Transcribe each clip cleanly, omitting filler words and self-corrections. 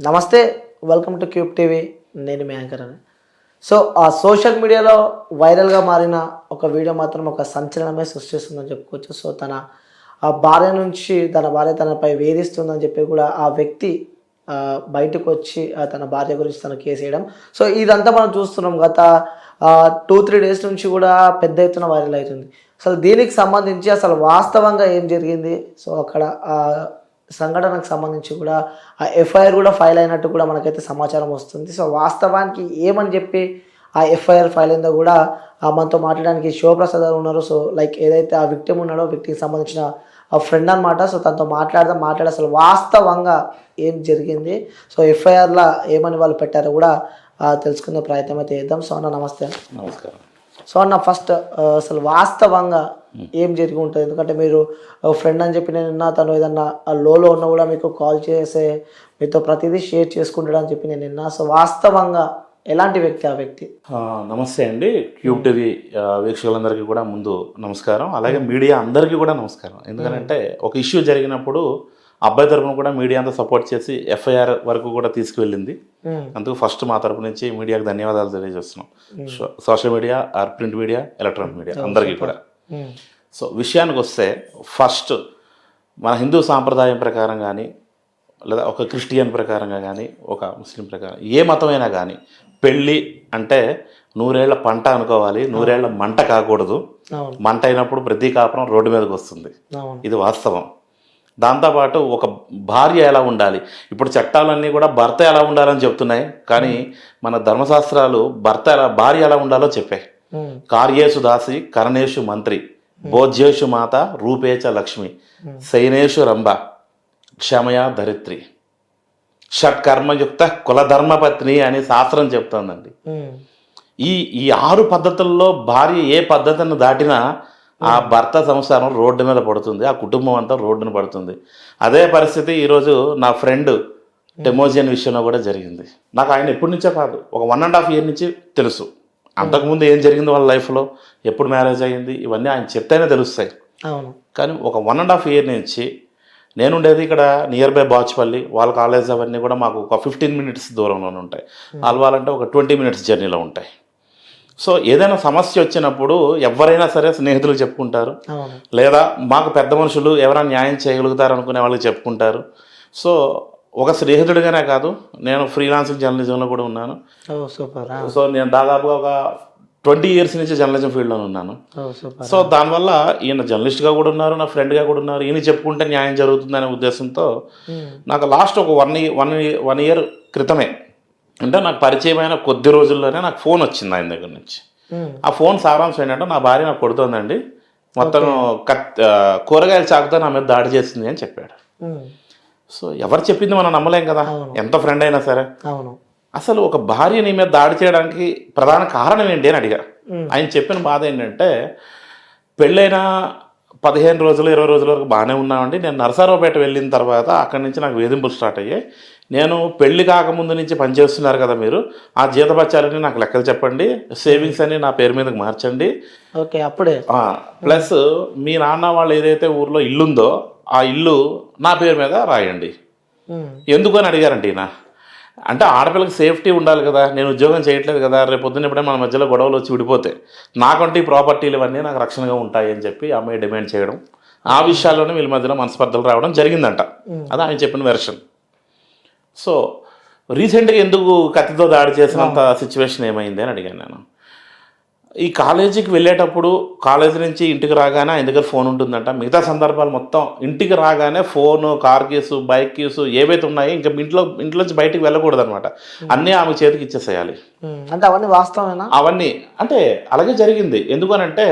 నమస్తే, welcome to cube TV. నేను మీ anchor అని. సో ఆ సోషల్ మీడియాలో వైరల్గా మారిన ఒక వీడియో మాత్రం ఒక సంచలనమే సృష్టిస్తుందని చెప్పుకోవచ్చు. సో ఆ భార్య నుంచి తన భార్య తనపై వేధిస్తుందని చెప్పి కూడా ఆ వ్యక్తి బయటకు వచ్చి తన భార్య గురించి తన కేసు వేయడం. సో ఇదంతా మనం చూస్తున్నాం. గత 2-3 డేస్ నుంచి కూడా పెద్ద ఎత్తున వైరల్ అవుతుంది. అసలు దీనికి సంబంధించి అసలు వాస్తవంగా ఏం జరిగింది, సో అక్కడ సంఘటనకు సంబంధించి కూడా ఆ ఎఫ్ఐఆర్ కూడా ఫైల్ అయినట్టు కూడా మనకైతే సమాచారం వస్తుంది. సో వాస్తవానికి ఏమని చెప్పి ఆ ఎఫ్ఐఆర్ ఫైల్ అయిందో కూడా మనతో మాట్లాడడానికి శివప్రసాద్ గారు ఉన్నారు. సో ఏదైతే ఆ విక్టిమ్ ఉన్నాడో వ్యక్తికి సంబంధించిన ఆ ఫ్రెండ్ అనమాట. సో తనతో మాట్లాడి అసలు వాస్తవంగా ఏం జరిగింది, సో ఎఫ్ఐఆర్లో ఏమని వాళ్ళు పెట్టారో కూడా తెలుసుకునే ప్రయత్నం అయితే చేద్దాం. సో అన్న నమస్తే. నమస్కారం. సో అన్న ఫస్ట్ అసలు వాస్తవంగా ఏం జరిగి ఉంటుంది? ఎందుకంటే మీరు ఫ్రెండ్ అని చెప్పి నేను విన్నా, తను ఏదన్నా లోలో ఉన్నా కూడా మీకు కాల్ చేసే మీతో ప్రతిదీ షేర్ చేసుకుంటాడు అని చెప్పి నేను విన్నా. సో వాస్తవంగా ఎలాంటి వ్యక్తి ఆ వ్యక్తి? నమస్తే అండి. క్యూబ్ టీవీ వీక్షకులందరికీ కూడా ముందు నమస్కారం, అలాగే మీడియా అందరికీ కూడా నమస్కారం. ఎందుకంటే ఒక ఇష్యూ జరిగినప్పుడు అబ్బాయి తరపున కూడా మీడియా అంతా సపోర్ట్ చేసి ఎఫ్ఐఆర్ వరకు కూడా తీసుకువెళ్ళింది. అందుకు ఫస్ట్ మా తరపు నుంచి మీడియాకు ధన్యవాదాలు తెలియజేస్తున్నాం. Social media, print media, electronic media అందరికీ కూడా. సో విషయానికి వస్తే ఫస్ట్ మన హిందూ సాంప్రదాయం ప్రకారం కానీ, లేదా ఒక క్రిస్టియన్ ప్రకారంగా కానీ, ఒక ముస్లిం ప్రకారం, ఏ మతమైనా కానీ పెళ్ళి అంటే 100 ఏళ్ల పంట అనుకోవాలి, 100 ఏళ్ల మంట కాకూడదు. మంట అయినప్పుడు ప్రతి కాపురం రోడ్డు మీదకి వస్తుంది, ఇది వాస్తవం. దాంతోపాటు ఒక భార్య ఎలా ఉండాలి, ఇప్పుడు చట్టాలన్నీ కూడా భర్త ఎలా ఉండాలని చెప్తున్నాయి, కానీ మన ధర్మశాస్త్రాలు భార్య ఎలా ఉండాలో చెప్పాయి. కార్యేషు దాసి, కరణేషు మంత్రి, భోజ్యేషు మాత, రూపేచ లక్ష్మి, శయనేషు రంభ, క్షమయా ధరిత్రి, షట్కర్మయుక్త కులధర్మపత్ని అని శాస్త్రం చెప్తోందండి. ఈ 6 పద్ధతుల్లో భార్య ఏ పద్ధతిని దాటినా ఆ భర్త సంసారం రోడ్డు మీద పడుతుంది, ఆ కుటుంబం అంతా రోడ్డున పడుతుంది. అదే పరిస్థితి ఈరోజు నా ఫ్రెండ్ టెమోజియన్ విషయంలో కూడా జరిగింది. నాకు ఆయన ఎప్పటి నుంచో కాదు, ఒక 1.5 year నుంచి తెలుసు. అంతకుముందు ఏం జరిగింది వాళ్ళ లైఫ్లో, ఎప్పుడు మ్యారేజ్ అయ్యింది, ఇవన్నీ ఆయన చెప్తేనే తెలుస్తాయి. కానీ ఒక 1.5 year నుంచి నేను ఉండేది ఇక్కడ నియర్ బై బాచుపల్లి, వాళ్ళ కాలేజ్ అవన్నీ కూడా మాకు ఒక 15 minutes దూరంలోనే ఉంటాయి. అలవాలంటే ఒక 20 minutes జర్నీలో ఉంటాయి. సో ఏదైనా సమస్య వచ్చినప్పుడు ఎవరైనా సరే స్నేహితులు చెప్పుకుంటారు, లేదా మాకు పెద్ద మనుషులు ఎవరైనా న్యాయం చేయగలుగుతారు అనుకునే వాళ్ళకి చెప్పుకుంటారు. సో ఒక స్నేహితుడిగానే కాదు, నేను ఫ్రీలాన్సింగ్ జర్నలిజంలో కూడా ఉన్నాను. సో నేను దాదాపుగా ఒక 20 years నుంచి జర్నలిజం ఫీల్డ్లో ఉన్నాను. సో దానివల్ల ఈయన జర్నలిస్ట్గా కూడా ఉన్నారు, నా ఫ్రెండ్గా కూడా ఉన్నారు. ఈయన చెప్పుకుంటే న్యాయం జరుగుతుందనే ఉద్దేశంతో నాకు లాస్ట్ ఒక 1 year క్రితమే, అంటే నాకు పరిచయమైన కొద్ది రోజుల్లోనే నాకు ఫోన్ వచ్చింది ఆయన దగ్గర నుంచి. ఆ ఫోన్ సారాంశం ఏంటంటే, నా భార్య నాకు కొడుతోందండి, మొత్తం కూరగాయల చాకుతో నా మీద దాడి చేసింది అని చెప్పాడు. సో ఎవరు చెప్పింది మనం నమ్మలేం కదా, ఎంత ఫ్రెండ్ అయినా సరే. అసలు ఒక భార్య నీ మీద దాడి చేయడానికి ప్రధాన కారణం ఏంటి అని అడిగా. ఆయన చెప్పిన బాధ ఏంటంటే, పెళ్ళైన 15 రోజులు 20 రోజుల వరకు బాగానే ఉన్నామండి. నేను నరసరావుపేట వెళ్ళిన తర్వాత అక్కడి నుంచి నాకు వేధింపులు స్టార్ట్ అయ్యాయి. నేను పెళ్లి కాకముందు నుంచి పనిచేస్తున్నారు కదా మీరు, ఆ జీతబత్యాలని నాకు లెక్కలు చెప్పండి, సేవింగ్స్ అని నా పేరు మీదకి మార్చండి. ఓకే, అప్పుడే ప్లస్ మీ నాన్న వాళ్ళు ఏదైతే ఊర్లో ఇల్లుందో ఆ ఇల్లు నా పేరు మీద రాయండి. ఎందుకు అని అడిగారంటే ఈయన. అంటే ఆడపిల్లకి సేఫ్టీ ఉండాలి కదా, నేను ఉద్యోగం చేయట్లేదు కదా, రేపు పొద్దున్న ఎప్పుడైనా మన మధ్యలో గొడవలు వచ్చి విడిపోతే నాకంటే ఈ ప్రాపర్టీలు ఇవన్నీ నాకు రక్షణగా ఉంటాయి అని చెప్పి అమ్మాయి డిమాండ్ చేయడం, ఆ విషయాల్లోనే వీళ్ళ మధ్యలో మనస్పర్ధలు రావడం జరిగిందంట. అది ఆయన చెప్పిన వెర్షన్. సో రీసెంట్గా ఎందుకు కత్తితో దాడి చేసినంత సిచ్యువేషన్ ఏమైంది అని అడిగాను నేను. ఈ కాలేజీకి వెళ్ళేటప్పుడు కాలేజీ నుంచి ఇంటికి రాగానే ఆయన దగ్గర ఫోన్ ఉంటుందంట. మిగతా సందర్భాలు మొత్తం ఇంటికి రాగానే phone, car keys, bike keys ఏవైతే ఉన్నాయో ఇంకా ఇంట్లోంచి బయటికి వెళ్ళకూడదు అనమాట. అన్నీ ఆమె చేతికి ఇచ్చేసేయాలి. అంటే అవన్నీ వాస్తవమేనా? అవన్నీ అంటే అలాగే జరిగింది. ఎందుకనంటే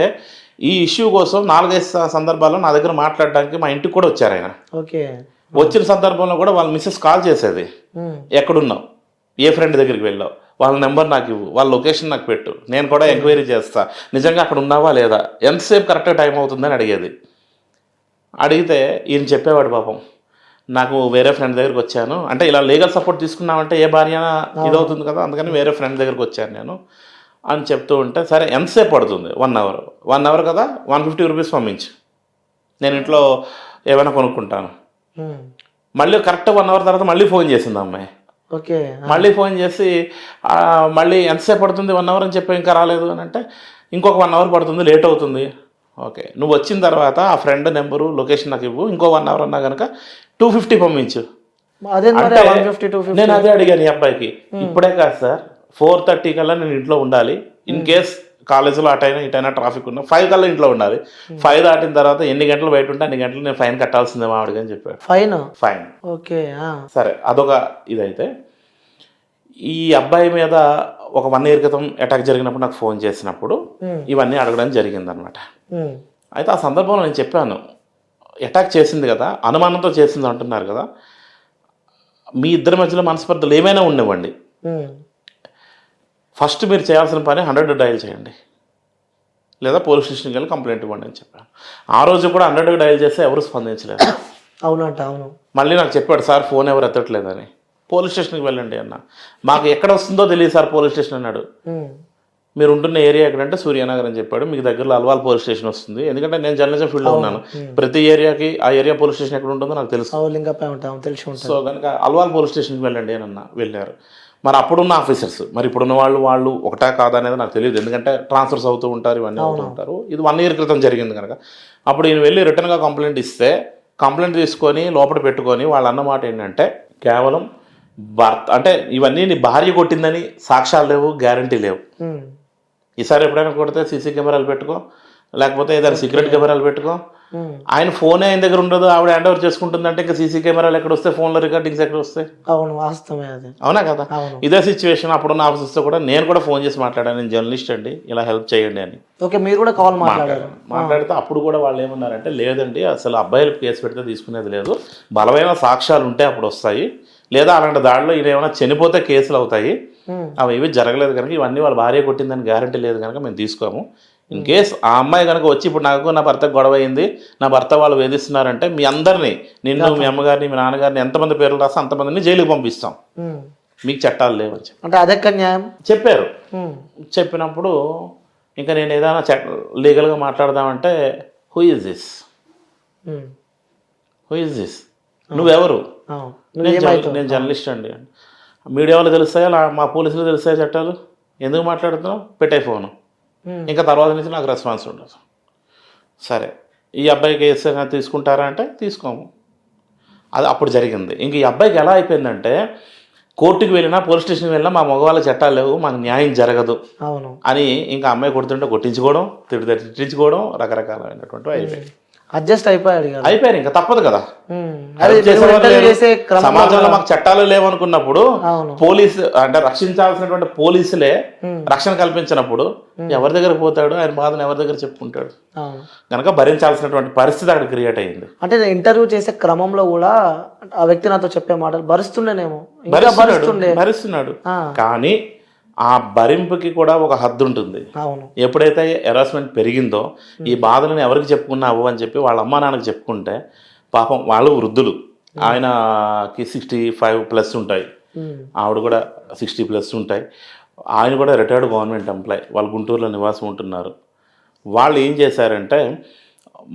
ఈ ఇష్యూ కోసం 4-5 సందర్భాల్లో నా దగ్గర మాట్లాడడానికి మా ఇంటికి కూడా వచ్చారు ఆయన. వచ్చిన సందర్భంలో కూడా వాళ్ళ మిస్సెస్ కాల్ చేసేది, ఎక్కడున్నావు, ఏ ఫ్రెండ్ దగ్గరికి వెళ్ళావు, వాళ్ళ నెంబర్ నాకు ఇవ్వు, వాళ్ళ లొకేషన్ నాకు పెట్టు, నేను కూడా ఎంక్వైరీ చేస్తా, నిజంగా అక్కడ ఉన్నావా లేదా, ఎంతసేపు కరెక్ట్గా టైం అవుతుందని అడిగేది. అడిగితే ఈయన చెప్పేవాడు, పాపం నాకు వేరే ఫ్రెండ్ దగ్గరికి వచ్చాను, అంటే ఇలా లీగల్ సపోర్ట్ తీసుకున్నామంటే ఏ భార్య ఇదవుతుంది కదా, అందుకని వేరే ఫ్రెండ్ దగ్గరికి వచ్చాను నేను అని చెప్తూ ఉంటే, సరే ఎంతసేపు పడుతుంది, 1 hour కదా, 150 rupees పంపించు, నేను ఇంట్లో ఏమైనా కొనుక్కుంటాను. మళ్ళీ కరెక్ట్ 1 hour తర్వాత మళ్ళీ ఫోన్ చేసింది అమ్మాయి. ఓకే. మళ్ళీ ఫోన్ చేసి మళ్ళీ ఎంతసేపు పడుతుంది 1 అవర్ అని చెప్పి ఇంకా రాలేదు అని అంటే ఇంకొక 1 అవర్ పడుతుంది, లేట్ అవుతుంది. ఓకే, నువ్వు వచ్చిన తర్వాత ఆ ఫ్రెండ్ నెంబరు లొకేషన్ నాకు ఇవ్వు, ఇంకో 1 అవర్ అన్నా కనుక 250 పంపించు. అదే మరి అంటే 150, 250. నేను అదే అడిగాను ఈ అబ్బాయికి, ఇప్పుడే కాదు సార్ 4:30 కల్లా నేను ఇంట్లో ఉండాలి, ఇన్ కేస్ కాలేజీలో అటైనా ఇటైనా ట్రాఫిక్ ఉన్నా 5 కల్లా ఇంట్లో ఉండాలి, 5 దాటిన తర్వాత ఎన్ని గంటలు బయట ఉంటే అన్ని గంటలు నేను ఫైన్ కట్టాల్సిందే మామిడిగా అని చెప్పాడు. ఫైన్. ఓకే. సరే, అదొక ఇదైతే ఈ అబ్బాయి మీద ఒక 1 year క్రితం అటాక్ జరిగినప్పుడు నాకు ఫోన్ చేసినప్పుడు ఇవన్నీ అడగడం జరిగిందనమాట. అయితే ఆ సందర్భంలో నేను చెప్పాను, అటాక్ చేసింది కదా, అనుమానంతో చేసింది అంటున్నారు కదా, మీ ఇద్దరి మధ్యలో మనస్పర్ధలు ఏమైనా ఉండేవ్వండి, ఫస్ట్ మీరు చేయాల్సిన పని 100 డయల్ చేయండి, లేదా పోలీస్ స్టేషన్కి వెళ్ళి కంప్లైంట్ ఇవ్వండి అని చెప్పాను. ఆ రోజు కూడా 100 డయల్ చేస్తే ఎవరు స్పందించలేదు. అవునంట. అవును. మళ్ళీ నాకు చెప్పాడు, సార్ ఫోన్ ఎవరు ఎత్తట్లేదని. పోలీస్ స్టేషన్కి వెళ్ళండి అన్న. మాకు ఎక్కడ వస్తుందో తెలియదు సార్ పోలీస్ స్టేషన్ అన్నాడు. మీరు ఉంటున్న ఏరియా ఎక్కడంటే సూర్యనగర్ అని చెప్పాడు. మీకు దగ్గరలో అల్వాల్ పోలీస్ స్టేషన్ వస్తుంది, ఎందుకంటే నేను జర్నలిజం ఫీల్డ్లో ఉన్నాను. ప్రతి ఏరియాకి ఆ ఏరియా పోలీస్ స్టేషన్ ఎక్కడ ఉంటుందో నాకు తెలుసు. సో కనుక అల్వాల్ పోలీస్ స్టేషన్కి వెళ్ళండి అని వెళ్ళారు. మరి అప్పుడున్న ఆఫీసర్స్, మరి ఇప్పుడున్న వాళ్ళు ఒకటా కాదా అనేది నాకు తెలియదు, ఎందుకంటే ట్రాన్స్ఫర్స్ అవుతూ ఉంటారు, ఇవన్నీ అవుతూ ఉంటారు. ఇది 1 year క్రితం జరిగింది కనుక అప్పుడు ఈయన వెళ్ళి రిటర్న్గా కంప్లైంట్ ఇస్తే కంప్లైంట్ తీసుకొని లోపల పెట్టుకొని వాళ్ళు అన్నమాట ఏంటంటే, కేవలం భర్త అంటే ఇవన్నీ నీ భార్య కొట్టిందని సాక్ష్యాలు లేవు, గ్యారంటీ లేవు, ఈసారి ఎప్పుడైనా కొడితే సీసీ కెమెరాలు పెట్టుకో, లేకపోతే ఏదైనా సీక్రెట్ కెమెరాలు పెట్టుకో. ఆయన ఫోనే ఆయన దగ్గర ఉండదు, ఆవిడ హ్యాండ్ ఓవర్ చేసుకుంటుందంటే ఇంకా సీసీ కెమెరాలు ఎక్కడ వస్తాయి, ఫోన్లో రికార్డింగ్స్ ఎక్కడ వస్తాయి? అవును, వాస్తవమే అది. అవునా కదా? ఇదే సిచ్యువేషన్ అప్పుడున్న ఆఫీసర్స్తో కూడా నేను కూడా ఫోన్ చేసి మాట్లాడాను, నేను జర్నలిస్ట్ అండి, ఇలా హెల్ప్ చేయండి అని. ఓకే, మీరు కూడా కాల్ మాట్లాడితే అప్పుడు కూడా వాళ్ళు ఏమన్నారంటే, లేదండి అసలు అబ్బాయిలు కేసు పెడితే తీసుకునేది లేదు, బలమైన సాక్ష్యాలు ఉంటే అప్పుడు వస్తాయి, లేదా అలాంటి దాడిలో ఈయన ఏమైనా చనిపోతే కేసులు అవుతాయి, అవి ఏవి జరగలేదు కనుక ఇవన్నీ వాళ్ళ భార్య కొట్టిందని గ్యారంటీ లేదు కనుక మేము తీసుకోము. ఇన్ కేస్ ఆ అమ్మాయి కనుక వచ్చి ఇప్పుడు నాకు నా భర్తకు గొడవ అయింది, నా భర్త వాళ్ళు వేధిస్తున్నారంటే మీ అందరినీ, నిన్ను, మీ అమ్మగారిని, మీ నాన్నగారిని ఎంతమంది పేర్లు రాస్తే అంతమందిని జైలుకి పంపిస్తాం, మీకు చట్టాలు లేవని చెప్పి అంటే అదే న్యాయం చెప్పారు. చెప్పినప్పుడు ఇంకా నేను ఏదైనా లీగల్గా మాట్లాడదామంటే, హూ ఈజ్ దిస్, నువ్వెవరు? నేను జర్నలిస్ట్ అండి. మీడియా వాళ్ళు తెలుస్తాయా, మా పోలీసులు తెలుస్తాయా చట్టాలు, ఎందుకు మాట్లాడుతున్నావు, పెట్టే ఫోను. ఇంకా తర్వాత నుంచి నాకు రెస్పాన్స్ ఉండదు. సరే, ఈ అబ్బాయి కేసు తీసుకుంటారా అంటే తీసుకోము. అది అప్పుడు జరిగింది. ఇంక ఈ అబ్బాయికి ఎలా అయిపోయిందంటే, కోర్టుకి వెళ్ళినా పోలీస్ స్టేషన్కి వెళ్ళినా మా మగవాళ్ళ చట్టాలు లేవు, మాకు న్యాయం జరగదు అని ఇంకా అమ్మాయి కొడుతుంటే కొట్టించుకోవడం, తిట్టించుకోవడం, రకరకాలైనటువంటివి అయిపోయాయి. అడ్జస్ట్ అయిపోయారు, ఇంకా తప్పదు కదా. సమాజంలో మాకు చట్టాలు లేవనుకున్నప్పుడు పోలీసు అంటే రక్షించాల్సినటువంటి పోలీసులే రక్షణ కల్పించినప్పుడు ఎవరి దగ్గర పోతాడు, ఆయన బాధను ఎవరి దగ్గర చెప్పుకుంటాడు, కనుక భరించాల్సినటువంటి పరిస్థితి అక్కడ క్రియేట్ అయ్యింది. అంటే ఇంటర్వ్యూ చేసే క్రమంలో కూడా ఆ వ్యక్తి నాతో చెప్పే మాటలు భరిస్తుండేనేమో, భరిస్తున్నాడు. కానీ ఆ భరింపుకి కూడా ఒక హద్దు ఉంటుంది. ఎప్పుడైతే హెరాస్మెంట్ పెరిగిందో, ఈ బాధలను ఎవరికి చెప్పుకున్నావు అని చెప్పి వాళ్ళ అమ్మా నాన్నకి చెప్పుకుంటే, పాపం వాళ్ళు వృద్ధులు, ఆయనకి 65+ ఉంటాయి, ఆవిడ కూడా 60+ ఉంటాయి, ఆయన కూడా రిటైర్డ్ గవర్నమెంట్ ఎంప్లాయ్, వాళ్ళు గుంటూరులో నివాసం ఉంటున్నారు. వాళ్ళు ఏం చేశారంటే,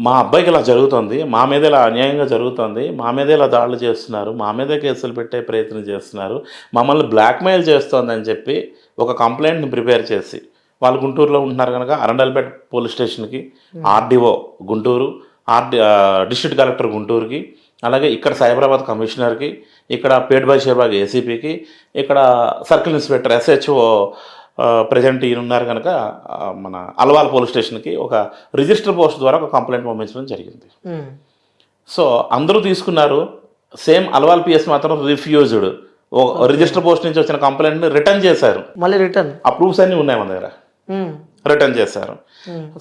మా అబ్బాయికి ఇలా జరుగుతుంది, మా మీద ఇలా అన్యాయంగా జరుగుతుంది, మా మీద ఇలా దాడులు చేస్తున్నారు, మా మీదే కేసులు పెట్టే ప్రయత్నం చేస్తున్నారు, మమ్మల్ని బ్లాక్మెయిల్ చేస్తోంది అని చెప్పి ఒక కంప్లైంట్ని ప్రిపేర్ చేసి, వాళ్ళు గుంటూరులో ఉంటున్నారు కనుక అరండల్పేట పోలీస్ స్టేషన్కి, ఆర్డీఓ గుంటూరు, డిస్ట్రిక్ట్ కలెక్టర్ గుంటూరుకి, అలాగే ఇక్కడ సైబరాబాద్ కమిషనర్కి, ఇక్కడ పేట్బాయ్ షేర్బాగ్ ఏసీపీకి, ఇక్కడ సర్కిల్ ఇన్స్పెక్టర్ SHO ప్రజెంట్ ఈయన ఉన్నారు కనుక మన అల్వాల్ పోలీస్ స్టేషన్కి ఒక రిజిస్టర్ పోస్ట్ ద్వారా ఒక కంప్లైంట్ పంపించడం జరిగింది. సో అందరూ తీసుకున్నారు, సేమ్ అల్వాల్ PS మాత్రం రిఫ్యూజ్డ్. రిజిస్టర్ పోస్ట్ నుంచి వచ్చిన కంప్లైంట్ని రిటర్న్ చేశారు, మళ్ళీ రిటర్న్ ఆ ప్రూఫ్స్ అన్నీ ఉన్నాయి మన దగ్గర, రిటర్న్ చేశారు.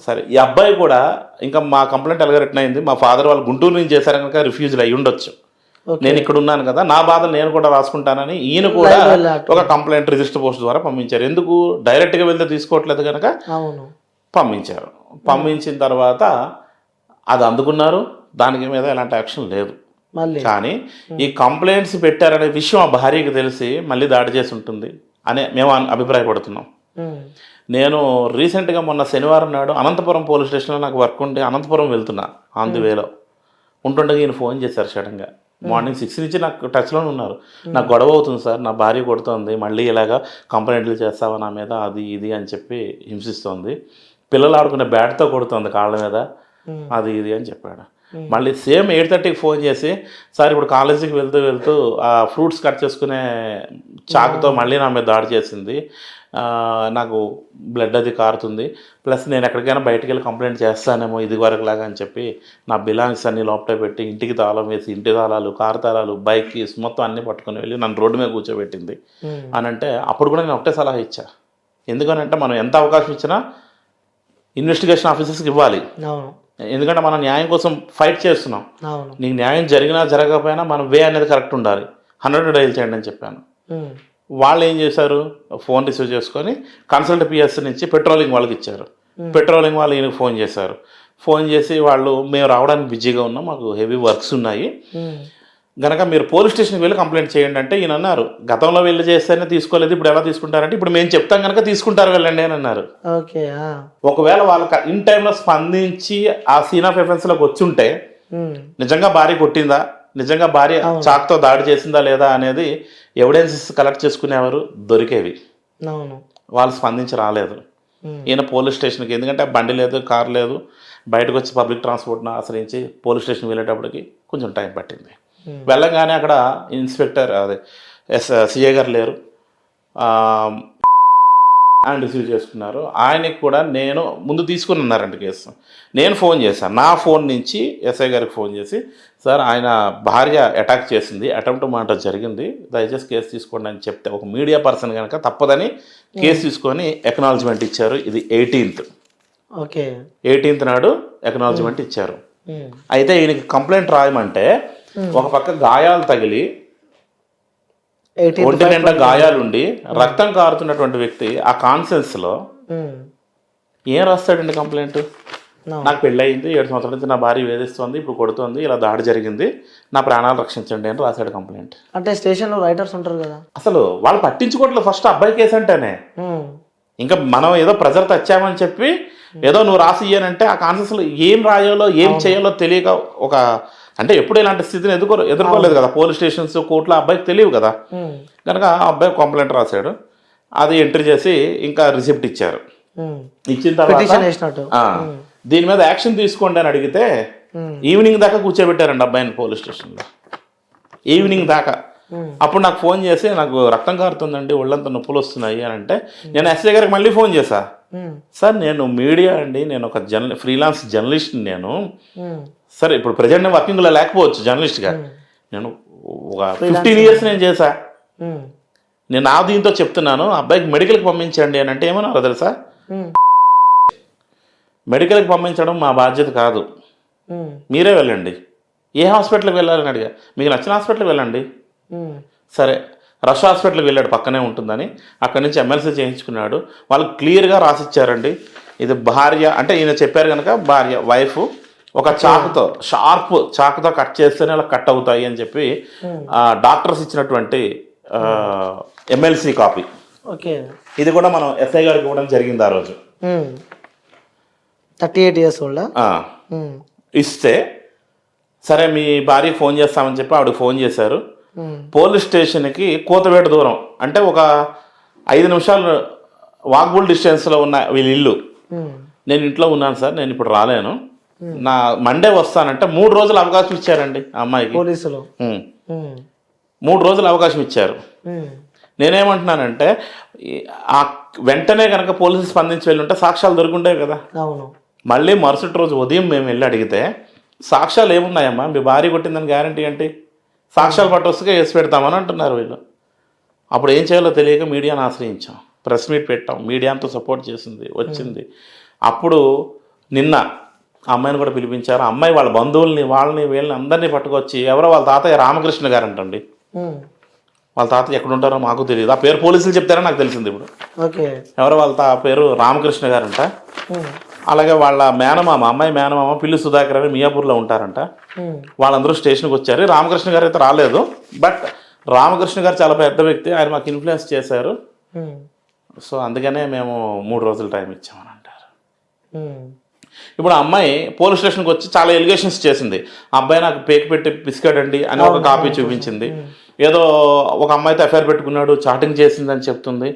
సరే, ఈ అబ్బాయి కూడా ఇంకా మా కంప్లైంట్ ఎలాగ రిటర్న్ అయింది, మా ఫాదర్ వాళ్ళు గుంటూరు నుంచి చేశారు కనుక రిఫ్యూజ్డ్ అయ్యి ఉండొచ్చు, నేను ఇక్కడ ఉన్నాను కదా, నా బాధలు నేను కూడా రాసుకుంటానని ఈయన కూడా ఒక కంప్లైంట్ రిజిస్టర్ పోస్ట్ ద్వారా పంపించారు. ఎందుకు, డైరెక్ట్గా వెళ్తే తీసుకోవట్లేదు కనుక పంపించారు. పంపించిన తర్వాత అది అందుకున్నారు, దానికి మీద ఎలాంటి యాక్షన్ లేదు. కానీ ఈ కంప్లైంట్స్ పెట్టారనే విషయం ఆ భార్యకి తెలిసి మళ్ళీ దాడి చేసి ఉంటుంది అని మేము అభిప్రాయపడుతున్నాం. నేను రీసెంట్గా మొన్న శనివారం నాడు అనంతపురం పోలీస్ స్టేషన్లో నాకు వర్క్ ఉంటే అనంతపురం వెళ్తున్నా, ఆన్ ది వేలో ఉంటుండగా ఈయన ఫోన్ చేశారు సడన్గా, మార్నింగ్ 6 నుంచి నాకు టచ్లోనే ఉన్నారు. నాకు గొడవ అవుతుంది సార్, నా భార్య కొడుతోంది, మళ్ళీ ఇలాగా కంప్లైంట్లు చేస్తావా నా మీద, అది ఇది అని చెప్పి హింసిస్తోంది, పిల్లలు ఆడుకునే బ్యాట్తో కొడుతుంది కాళ్ళ మీద, అది ఇది అని చెప్పాడు. మళ్ళీ సేమ్ 8:30కి ఫోన్ చేసి, సార్ ఇప్పుడు కాలేజీకి వెళ్తూ ఆ ఫ్రూట్స్ కట్ చేసుకునే చాకుతో మళ్ళీ నా మీద దాడి చేసింది, నాకు బ్లడ్ అది కారుతుంది, ప్లస్ నేను ఎక్కడికైనా బయటికి వెళ్ళి కంప్లైంట్ చేస్తానేమో ఇది వరకులాగా అని చెప్పి నా బిలాంగ్స్ అన్ని లోపల పెట్టి ఇంటికి తాళం వేసి, ఇంటి తాళాలు, కారు తాళాలు, బైక్ కీస్ మొత్తం అన్నీ పట్టుకొని వెళ్ళి నన్ను రోడ్డు మీద కూర్చోబెట్టింది. అని అంటే అప్పుడు కూడా నేను ఒకటే సలహా ఇచ్చా, ఎందుకనంటే మనం ఎంత అవకాశం ఇచ్చినా ఇన్వెస్టిగేషన్ ఆఫీసర్స్కి ఇవ్వాలి. ఎందుకంటే మనం న్యాయం కోసం ఫైట్ చేస్తున్నాం. నీకు న్యాయం జరిగినా జరగకపోయినా మనం వే అనేది కరెక్ట్ ఉండాలి. 100 డైల్ చేయండి అని చెప్పాను. వాళ్ళు ఏం చేశారు, ఫోన్ రిసీవ్ చేసుకొని కన్సల్ట్ పిఎస్ నుంచి పెట్రోలింగ్ వాళ్ళకి ఇచ్చారు. పెట్రోలింగ్ వాళ్ళు ఈయనకు ఫోన్ చేశారు. ఫోన్ చేసి వాళ్ళు, మేము రావడానికి బిజీగా ఉన్నాం, మాకు హెవీ వర్క్స్ ఉన్నాయి గనక మీరు పోలీస్ స్టేషన్కి వెళ్ళి కంప్లైంట్ చేయండి అంటే ఈయన అన్నారు, గతంలో వెళ్ళి చేస్తేనే తీసుకోలేదు, ఇప్పుడు ఎలా తీసుకుంటారంటే, ఇప్పుడు మేము చెప్తాం కనుక తీసుకుంటారు వెళ్ళండి అని అన్నారు. ఒకవేళ వాళ్ళకి ఇన్ టైంలో స్పందించి ఆ సీన్ ఆఫ్ ఎఫెన్స్లోకి వచ్చి ఉంటే నిజంగా భార్య కొట్టిందా, నిజంగా భార్య చాక్తో దాడి చేసిందా లేదా అనేది ఎవిడెన్సెస్ కలెక్ట్ చేసుకునేవారు, దొరికేవి. వాళ్ళు స్పందించి రాలేదు. ఈయన పోలీస్ స్టేషన్కి, ఎందుకంటే బండి లేదు, కారు లేదు, బయటకు వచ్చి పబ్లిక్ ట్రాన్స్పోర్ట్ను ఆశ్రయించి పోలీస్ స్టేషన్కి వెళ్ళేటప్పటికి కొంచెం టైం పట్టింది. వెళ్ళగానే అక్కడ ఇన్స్పెక్టర్, అదే సిఏ గారు లేరు, ఆయన రిసీవ్ చేసుకున్నారు. ఆయనకి కూడా నేను ముందు తీసుకుని ఉన్నారంట కేసు. నేను ఫోన్ చేశాను, నా ఫోన్ నుంచి ఎస్ఐ గారికి ఫోన్ చేసి, సార్ ఆయన భార్య అటాక్ చేసింది, అటెంప్ట్ మాట జరిగింది, దయచేసి కేసు తీసుకోండి అని చెప్తే, ఒక మీడియా పర్సన్ కనుక తప్పదని కేసు తీసుకొని ఎక్నాలజ్మెంట్ ఇచ్చారు. ఇది 18th నాడు ఎక్నాలజ్మెంట్ ఇచ్చారు. అయితే ఈయనకి కంప్లైంట్ రాయమంటే ఒక పక్క గాయాలు తగిలి ఒంటి నిండా గాయాలుండి రక్తం కారుతున్నటువంటి వ్యక్తి ఆ కాన్సెన్స్లో ఏం రాస్తాడండి కంప్లైంట్? నాకు పెళ్ళయింది, 7 సంవత్సరాల నుంచి నా భార్య వేధిస్తుంది, ఇప్పుడు కొడుతుంది, ఇలా దాడి జరిగింది, నా ప్రాణాలు రక్షించండి అని రాశాడు కంప్లైంట్. అంటే స్టేషన్లో రైటర్స్ ఉంటారు కదా, అసలు వాళ్ళు పట్టించుకోవట్లేదు. ఫస్ట్ అబ్బాయి కేసు అంటేనే ఇంకా మనం ఏదో ప్రెజర్ తెచ్చామని చెప్పి ఏదో నువ్వు రాసి ఇయ్యానంటే ఆ కాన్సెన్స్లో ఏం రాయాలో ఏం చేయాలో తెలియక, ఒక అంటే ఎప్పుడు ఇలాంటి స్థితిని ఎదుర్కోలేదు కదా, పోలీస్ స్టేషన్స్, కోర్టులో అబ్బాయికి తెలియవు కదా, కనుక ఆ అబ్బాయి కంప్లైంట్ రాశాడు. అది ఎంట్రీ చేసి ఇంకా రిసిప్ట్ ఇచ్చారు. ఇచ్చిన తర్వాత దీని మీద యాక్షన్ తీసుకోండి అని అడిగితే ఈవినింగ్ దాకా కూర్చోబెట్టారండి అబ్బాయిని పోలీస్ స్టేషన్లో, ఈవినింగ్ దాకా. అప్పుడు నాకు ఫోన్ చేసి, నాకు రక్తం కారుతుందండి, ఒళ్ళంతా నొప్పులు వస్తున్నాయి అని అంటే, నేను ఎస్ఐ గారికి మళ్ళీ ఫోన్ చేశా, సార్ నేను మీడియా అండి, నేను ఒక ఫ్రీలాన్స్ జర్నలిస్ట్, నేను సరే ఇప్పుడు ప్రజెంట్ నేను వర్కింగ్లో లేకపోవచ్చు జర్నలిస్ట్గా, నేను ఒక 15 years నేను చేశా, నేను నా దీంతో చెప్తున్నాను, అబ్బాయికి మెడికల్కి పంపించండి అని అంటే ఏమన్నారు తెలుసా, మెడికల్కి పంపించడం మా బాధ్యత కాదు, మీరే వెళ్ళండి. ఏ హాస్పిటల్కి వెళ్ళాలని అడిగా, మీకు నచ్చిన హాస్పిటల్కి వెళ్ళండి. సరే, రష్ హాస్పిటల్కి వెళ్ళాడు, పక్కనే ఉంటుందని, అక్కడి నుంచి ఎమ్మెల్సీ చేయించుకున్నాడు. వాళ్ళు క్లియర్గా రాసిచ్చారండి, ఇది భార్య అంటే ఈయన చెప్పారు కనుక భార్య, వైఫ్ ఒక చాకుతో, షార్ప్ చాకుతో కట్ చేస్తేనే అలా కట్ అవుతాయి అని చెప్పి డాక్టర్స్ ఇచ్చినటువంటి ఎమ్మెల్సీ కాపీ. ఇది కూడా మనం ఎస్ఐ గారికి ఇవ్వడం జరిగింది ఆ రోజు. 38 years old ఇస్తే, సరే మీ భార్యకి ఫోన్ చేస్తామని చెప్పి ఆవిడకి ఫోన్ చేశారు. పోలీస్ స్టేషన్కి కోతవేట దూరం, అంటే ఒక 5 నిమిషాలు వాక్బుల్ డిస్టెన్స్లో ఉన్న వీళ్ళ ఇల్లు. నేను ఇంట్లో ఉన్నాను సార్, నేను ఇప్పుడు రాలేను, నా మండే వస్తానంటే 3 రోజులు అవకాశం ఇచ్చారండి ఆ అమ్మాయికి పోలీసులు. 3 రోజులు అవకాశం ఇచ్చారు. నేనేమంటున్నానంటే ఆ వెంటనే కనుక పోలీసులు స్పందించి వెళ్ళి ఉంటే సాక్ష్యాలు దొరుకుంటాయి కదా. మళ్ళీ మరుసటి రోజు ఉదయం మేము వెళ్ళి అడిగితే, సాక్ష్యాలు ఏమున్నాయమ్మా, మీ భార్య కొట్టిందని గ్యారంటీ ఏంటి, సాక్ష్యాలు పట్టొస్తే వేసి పెడతామని అంటున్నారు వీళ్ళు. అప్పుడు ఏం చేయాలో తెలియక మీడియాను ఆశ్రయించాం, ప్రెస్ మీట్ పెట్టాం, మీడియా అంతా సపోర్ట్ చేసింది, వచ్చింది. అప్పుడు నిన్న ఆ అమ్మాయిని కూడా పిలిపించారు. అమ్మాయి వాళ్ళ బంధువుల్ని, వాళ్ళని, వీళ్ళని అందరినీ పట్టుకొచ్చి, ఎవరో వాళ్ళ తాతయ్య రామకృష్ణ గారు అంటండి, వాళ్ళ తాతయ్య ఎక్కడ ఉంటారో మాకు తెలియదు, ఆ పేరు పోలీసులు చెప్తారో నాకు తెలిసింది ఇప్పుడు. ఎవరో వాళ్ళ పేరు రామకృష్ణ గారంట. అలాగే వాళ్ళ మేనమామ, అమ్మాయి మేనమామ పిల్లి సుధాకర్ అని మియాపూర్లో ఉంటారంట. వాళ్ళందరూ స్టేషన్కి వచ్చారు. రామకృష్ణ గారు అయితే రాలేదు, బట్ రామకృష్ణ గారు చాలా పెద్ద వ్యక్తి, ఆయన మాకు ఇన్ఫ్లుయెన్స్ చేశారు. సో అందుకనే మేము 3 రోజులు టైం ఇచ్చామని అంటారు. ఇప్పుడు ఆ అమ్మాయి పోలీస్ స్టేషన్కి వచ్చి చాలా ఎలిగేషన్స్ చేసింది. ఆ అబ్బాయి నాకు పేకి పెట్టి పిసికాడండి అని ఒక కాపీ చూపించింది. ఏదో ఒక అమ్మాయితో ఎఫ్ఐఆర్ పెట్టుకున్నాడు, చాటింగ్ చేసిందని చెప్తుంది.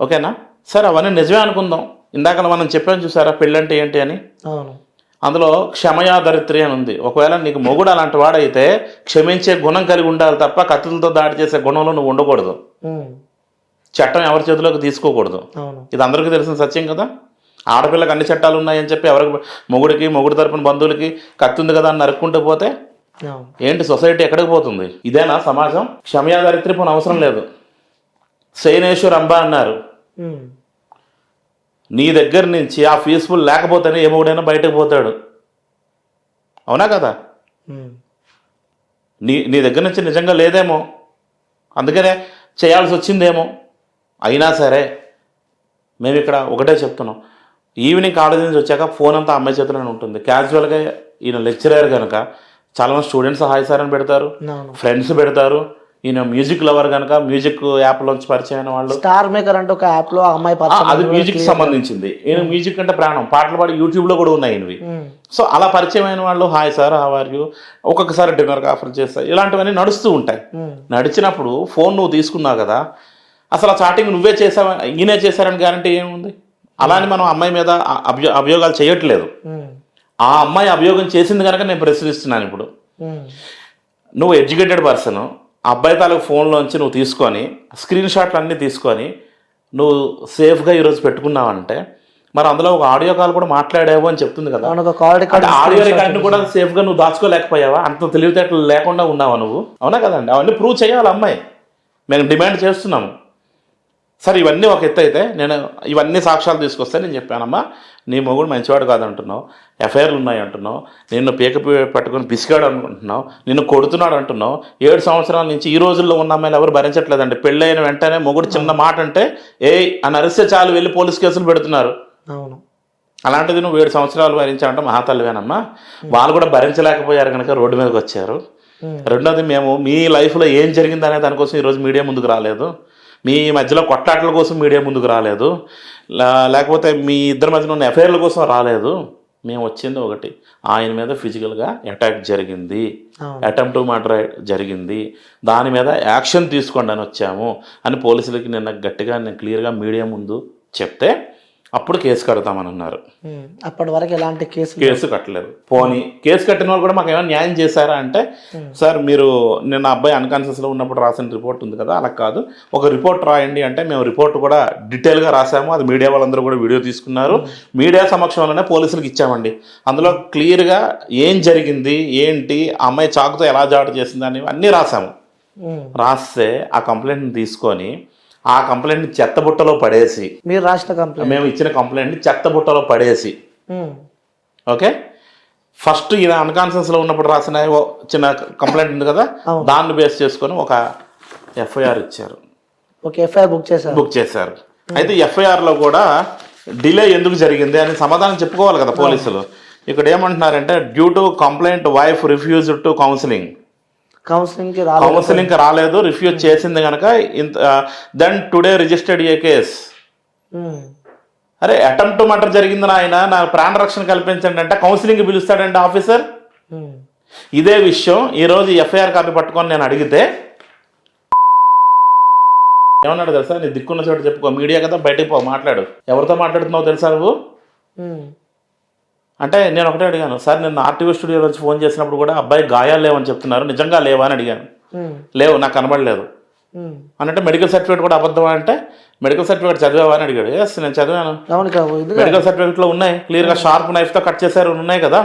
ఓకేనా, సరే అవన్నీ నిజమే అనుకుందాం. ఇందాక మనం చెప్పాను చూసారా పెళ్ళంటే ఏంటి అని. అవును. అందులో క్షమయా దరిత్రి అని ఉంది. ఒకవేళ నీకు మొగుడు అలాంటి వాడైతే క్షమించే గుణం కలిగి ఉండాలి తప్ప కత్తులతో దాడి చేసే గుణంలో నువ్వు ఉండకూడదు. చట్టం ఎవరి చేతిలోకి తీసుకోకూడదు. ఇది అందరికీ తెలిసిన సత్యం కదా. ఆడపిల్లకి అన్ని చట్టాలు ఉన్నాయని చెప్పి ఎవరికి మొగుడికి మొగుడు తరపున బంధువులకి కత్తి ఉంది కదా అని నరుక్కుంటూ పోతే ఏంటి సొసైటీ ఎక్కడికి పోతుంది? ఇదేనా సమాజం? క్షమయా దరిత్రి పోనీ అవసరం లేదు. శయనేశ్వర్ అంబా అన్నారు, నీ దగ్గర నుంచి ఆ పీస్ఫుల్ లేకపోతేనే ఏ మొగుడైనా బయటకు పోతాడు. అవునా కదా? నీ దగ్గర నుంచి నిజంగా లేదేమో, అందుకనే చేయాల్సి వచ్చిందేమో. అయినా సరే మేము ఇక్కడ ఒకటే చెప్తున్నాం, ఈవినింగ్ కాలేజీ నుంచి వచ్చాక ఫోన్ అంతా అమ్మాయి చేతిలోనే ఉంటుంది. క్యాజువల్గా ఈయన లెక్చరర్ కనుక చాలామంది స్టూడెంట్స్ హాయ్ సార్ అని పెడతారు, ఫ్రెండ్స్ పెడతారు. ఈయన మ్యూజిక్ లవర్ కనుక మ్యూజిక్ యాప్లోంచి పరిచయం అయిన వాళ్ళు. స్టార్ మేకర్ అంటే ఒక యాప్లో అమ్మాయి అది మ్యూజిక్ సంబంధించింది. ఈయన మ్యూజిక్ అంటే ప్రాణం, పాటలు పాడి యూట్యూబ్లో కూడా ఉన్నాయి ఈయనవి. సో అలా పరిచయం అయిన వాళ్ళు hi sir how are you, ఒక్కొక్కసారి డిన్నర్కి ఆఫర్ చేస్తారు. ఇలాంటివన్నీ నడుస్తూ ఉంటాయి. నడిచినప్పుడు ఫోన్ నువ్వు తీసుకున్నావు కదా, అసలు ఆ చాటింగ్ నువ్వే చేసావా ఈయనే చేశారని గ్యారంటీ ఏముంది? అలానే మనం అమ్మాయి మీద అభియోగాలు చేయట్లేదు. ఆ అమ్మాయి అభియోగం చేసింది కనుక నేను ప్రశ్నిస్తున్నాను. ఇప్పుడు నువ్వు ఎడ్యుకేటెడ్ పర్సన్, అబ్బాయి తాలూకు ఫోన్లోంచి నువ్వు తీసుకొని స్క్రీన్ షాట్లు అన్నీ తీసుకొని నువ్వు సేఫ్గా ఈరోజు పెట్టుకున్నావంటే మరి అందులో ఒక ఆడియో కాల్ కూడా మాట్లాడావు అని చెప్తుంది కదా. ఆడియో రికార్డుని కూడా సేఫ్గా నువ్వు దాచుకోలేకపోయావా? అంత తెలివితేటలు లేకుండా ఉన్నావా నువ్వు? అవునా కదండి? అవన్నీ ప్రూవ్ చేయాలి అమ్మాయి. మేము డిమాండ్ చేస్తున్నాము. సరే ఇవన్నీ ఒక ఎత్తు అయితే నేను ఇవన్నీ సాక్ష్యాలు తీసుకొస్తే నేను చెప్పానమ్మా, నీ మొగుడు మంచివాడు కాదంటున్నావు, ఎఫ్ఐఆర్లు ఉన్నాయి అంటున్నావు, నిన్ను పీక పట్టుకొని పిసికాడు అనుకుంటున్నావు, నిన్ను కొడుతున్నాడు అంటున్నావు. 7 సంవత్సరాల నుంచి ఈ రోజుల్లో ఉన్న అమ్మాయిలు ఎవరు భరించట్లేదండి. పెళ్ళైన వెంటనే మొగుడు చిన్న మాట అంటే అని అరిస్తే చాలు వెళ్ళి పోలీస్ కేసులు పెడుతున్నారు. అలాంటిది నువ్వు 7 సంవత్సరాలు భరించావంటే మహాతల్లివేనమ్మా. వాళ్ళు కూడా భరించలేకపోయారు కనుక రోడ్డు మీదకి వచ్చారు. రెండోది, మేము మీ లైఫ్లో ఏం జరిగింది అనే దానికోసం ఈరోజు మీడియా ముందుకు రాలేదు. మీ మధ్యలో కొట్లాటల కోసం మీడియా ముందుకు రాలేదు, లేకపోతే మీ ఇద్దరి మధ్యలో ఉన్న ఎఫ్ఐఆర్ల కోసం రాలేదు. మేము వచ్చింది ఒకటి, ఆయన మీద ఫిజికల్గా అటాక్ జరిగింది, అటెంప్ట్ టు మర్డర్ జరిగింది, దాని మీద యాక్షన్ తీసుకోండి అని వచ్చాము అని పోలీసులకి నిన్న గట్టిగా నేను క్లియర్గా మీడియా ముందు చెప్తే అప్పుడు కేసు కడతామని అన్నారు. అప్పటి వరకు ఎలాంటి కేసు కట్టలేదు. పోనీ కేసు కట్టిన వాళ్ళు కూడా మాకు ఏమైనా న్యాయం చేశారా అంటే, సార్ మీరు నిన్న అబ్బాయి అన్కాన్షియస్లో ఉన్నప్పుడు రాసిన రిపోర్ట్ ఉంది కదా, అలా కాదు ఒక రిపోర్ట్ రాయండి అంటే మేము రిపోర్ట్ కూడా డీటెయిల్గా రాసాము. అది మీడియా వాళ్ళందరూ కూడా వీడియో తీసుకున్నారు, మీడియా సమక్షంలోనే పోలీసులకు ఇచ్చామండి. అందులో క్లియర్గా ఏం జరిగింది ఏంటి, ఆ అమ్మాయి చాకుతో ఎలా జాటు చేసింది అని అన్నీ రాసాము. రాస్తే ఆ కంప్లైంట్ని తీసుకొని ఆ కంప్లైంట్ని చెత్తబుట్టలో పడేసి, మీరు రాసిన కంప్లైంట్ మేము ఇచ్చిన కంప్లైంట్ని చెత్తబుట్టలో పడేసి, ఓకే, ఫస్ట్ ఈయన అన్కాన్షియస్లో ఉన్నప్పుడు రాసిన చిన్న కంప్లైంట్ ఉంది కదా, దాన్ని బేస్ చేసుకొని ఒక ఎఫ్ఐఆర్ ఇచ్చారు. బుక్ చేశారు. అయితే ఎఫ్ఐఆర్లో కూడా డిలే ఎందుకు జరిగింది అని సమాధానం చెప్పుకోవాలి కదా పోలీసులు. ఇక్కడ ఏమంటున్నారంటే, due to complaint wife refuse to కౌన్సిలింగ్కి రాలేదు, రిఫ్యూజ్ చేసింది కనుక then today registered a case. అరే అటెంప్ట్ టు మర్డర్ జరిగిందని ఆయన నా ప్రాణ రక్షణ కల్పించండి అంటే కౌన్సిలింగ్కి పిలుస్తాడంటే ఆఫీసర్. ఇదే విషయం ఈరోజు ఎఫ్ఐఆర్ కాపీ పట్టుకొని నేను అడిగితే ఏమన్నాడు తెలుసా, నీ దిక్కున్న చోట చెప్పుకో, మీడియా కదా బయటకు పో, మాట్లాడు, ఎవరితో మాట్లాడుతున్నావు తెలుసా నువ్వు అంటే. నేను ఒకటే అడిగాను, సార్ నేను ఆర్టీవీ స్టూడియో నుంచి ఫోన్ చేసినప్పుడు కూడా అబ్బాయి గాయాలు లేవని చెప్తున్నారు, నిజంగా లేవా అని అడిగాను. లేవు, నాకు కనబడలేదు అంటే. మెడికల్ సర్టిఫికేట్ కూడా అబద్ధమా అంటే, మెడికల్ సర్టిఫికేట్ చదివావా అని అడిగాడు. ఎస్ నేను చదివాను, మెడికల్ సర్టిఫికేట్లో ఉన్నాయి, క్లియర్గా షార్ప్ నైఫ్తో కట్ చేశారు ఉన్నాయి కదా,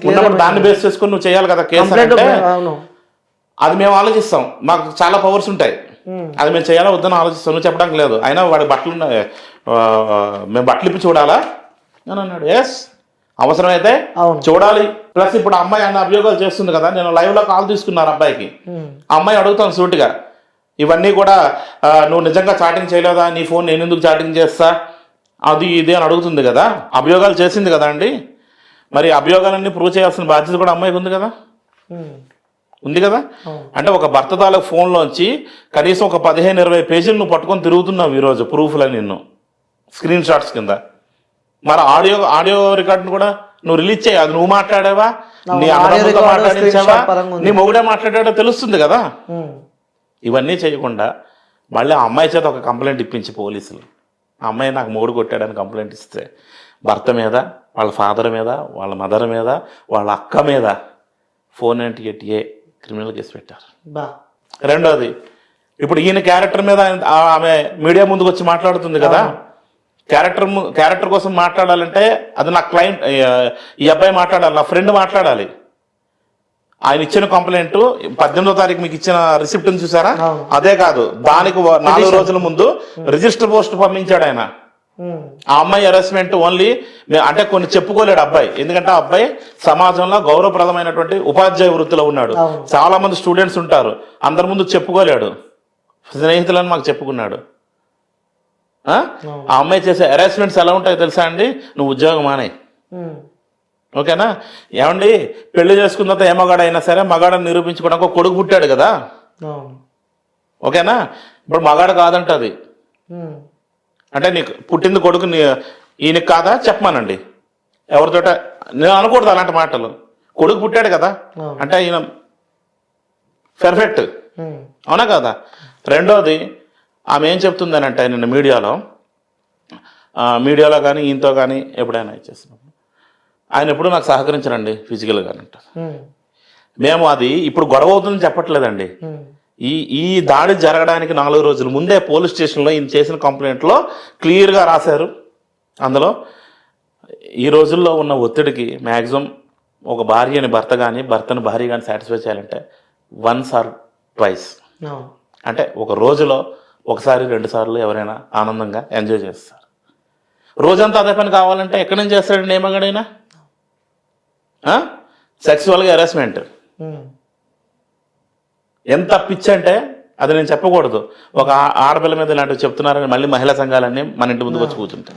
ఉన్నప్పుడు దాన్ని బేస్ చేసుకుని నువ్వు చేయాలి కదా కేసు అంటే. అది మేము ఆలోచిస్తాం, మాకు చాలా పవర్స్ ఉంటాయి, అది మేము చేయాలా వద్దని ఆలోచిస్తాం, నువ్వు చెప్పడానికి లేదు. అయినా వాడి బట్టలు ఉన్నాయి, మేము బట్టలు ఇప్పి చూడాలా అని అన్నాడు. ఎస్ అవసరమైతే చూడాలి. ప్లస్ ఇప్పుడు అమ్మాయి అన్న అభియోగాలు చేస్తుంది కదా, నేను లైవ్లో కాల్ తీసుకున్నాను అబ్బాయికి. అమ్మాయి అడుగుతాను సూటిగా, ఇవన్నీ కూడా నువ్వు నిజంగా చాటింగ్ చేయలేదా, నీ ఫోన్ నేను ఎందుకు చాటింగ్ చేస్తా, అది ఇది అని అడుగుతుంది కదా. అభియోగాలు చేసింది కదా అండి, మరి అభియోగాలన్నీ ప్రూవ్ చేయాల్సిన బాధ్యత కూడా అమ్మాయికి ఉంది కదా, ఉంది కదా. అంటే ఒక భర్త తాలూకు ఫోన్లోంచి కనీసం ఒక 15-20 పేజీలు నువ్వు పట్టుకొని తిరుగుతున్నావు ఈరోజు, ప్రూఫ్లని నిన్ను స్క్రీన్ షాట్స్ కింద. మరి ఆడియో రికార్డును కూడా నువ్వు రిలీజ్ చేయి. అది నువ్వు మాట్లాడావా, నీ audio అన్నదమ్ములతో record, మాట్లాడించావా, screenshot పరంగా ఉంది. నీ మొగుడే మాట్లాడాడో తెలుస్తుంది కదా. ఉమ్. ఇవన్నీ చేయకుండా మళ్ళీ ఆ అమ్మాయి చేత ఒక కంప్లైంట్ ఇప్పించి పోలీసులు, ఆ అమ్మాయి నాకు మొగుడు కొట్టాడని కంప్లైంట్ ఇస్తే భర్త మీద, వాళ్ళ ఫాదర్ మీద, వాళ్ళ మదర్ మీద, వాళ్ళ అక్క మీద 498A క్రిమినల్ కేసు పెట్టారు. బా. రెండోది, ఇప్పుడు ఈయన క్యారెక్టర్ మీద ఆమె మీడియా ముందుకు వచ్చి మాట్లాడుతుంది కదా. క్యారెక్టర్ కోసం మాట్లాడాలంటే అది నా క్లయింట్, ఈ అబ్బాయి మాట్లాడాలి, నా ఫ్రెండ్ మాట్లాడాలి. ఆయన ఇచ్చిన కంప్లైంట్ 18వ తారీఖు మీకు ఇచ్చిన రిసిప్ట్ చూసారా? అదే కాదు, దానికి 4 రోజుల ముందు రిజిస్టర్ పోస్ట్ పంపించాడు ఆయన. ఆ అమ్మాయి అరెస్ట్మెంట్ ఓన్లీ అంటే కొన్ని చెప్పుకోలేడు అబ్బాయి, ఎందుకంటే ఆ అబ్బాయి సమాజంలో గౌరవప్రదమైనటువంటి ఉపాధ్యాయ వృత్తిలో ఉన్నాడు. చాలా మంది స్టూడెంట్స్ ఉంటారు, అందరి ముందు చెప్పుకోలేడు, స్నేహితులను మాకు చెప్పుకున్నాడు. ఆ అమ్మాయి చేసే హెరాస్మెంట్స్ ఎలా ఉంటాయో తెలుసా అండి? నువ్వు ఉద్యోగం మానే, ఓకేనా? ఏమండి, పెళ్లి చేసుకున్న తర్వాత ఏ మగాడైనా సరే మగాడని నిరూపించుకోవడానికి ఒక కొడుకు పుట్టాడు కదా, ఓకేనా? ఇప్పుడు మగాడు కాదంటది అంటే నీకు పుట్టింది కొడుకు ఈయనకి కాదా చెప్పమానండి, ఎవరితోట నేను అనకూడదు అలాంటి మాటలు. కొడుకు పుట్టాడు కదా అంటే ఈయన పర్ఫెక్ట్, అవునా కదా? రెండోది, ఆమె ఏం చెప్తుందని అంటే నిన్న మీడియాలో కానీ ఈయనతో కానీ ఎప్పుడైనా ఇచ్చేసినప్పుడు ఆయన ఎప్పుడు నాకు సహకరించరండి ఫిజికల్గా అంటారు. మేము అది ఇప్పుడు గొడవ అవుతుందని చెప్పట్లేదండి. ఈ దాడి జరగడానికి 4 రోజుల ముందే పోలీస్ స్టేషన్లో ఈయన చేసిన కంప్లైంట్లో క్లియర్గా రాశారు. అందులో ఈ రోజుల్లో ఉన్న ఒత్తిడికి మ్యాక్సిమం ఒక భార్యని భర్త కానీ భర్తని భార్య కానీ సాటిస్ఫై చేయాలంటే 1 or 2 అంటే ఒక రోజులో 1 or 2 సార్లు ఎవరైనా ఆనందంగా ఎంజాయ్ చేస్తారు. రోజంతా అదే పని కావాలంటే ఎక్కడి నుంచి చేస్తాడండి ఏమగాడైనా? సెక్సువల్గా హెరాస్మెంట్ ఎంత పిచ్చి అంటే అది నేను చెప్పకూడదు. ఒక ఆడపిల్ల మీద ఇలాంటివి చెప్తున్నారని మళ్ళీ మహిళా సంఘాలన్నీ మన ఇంటి ముందుకు వచ్చి కూర్చుంటాయి.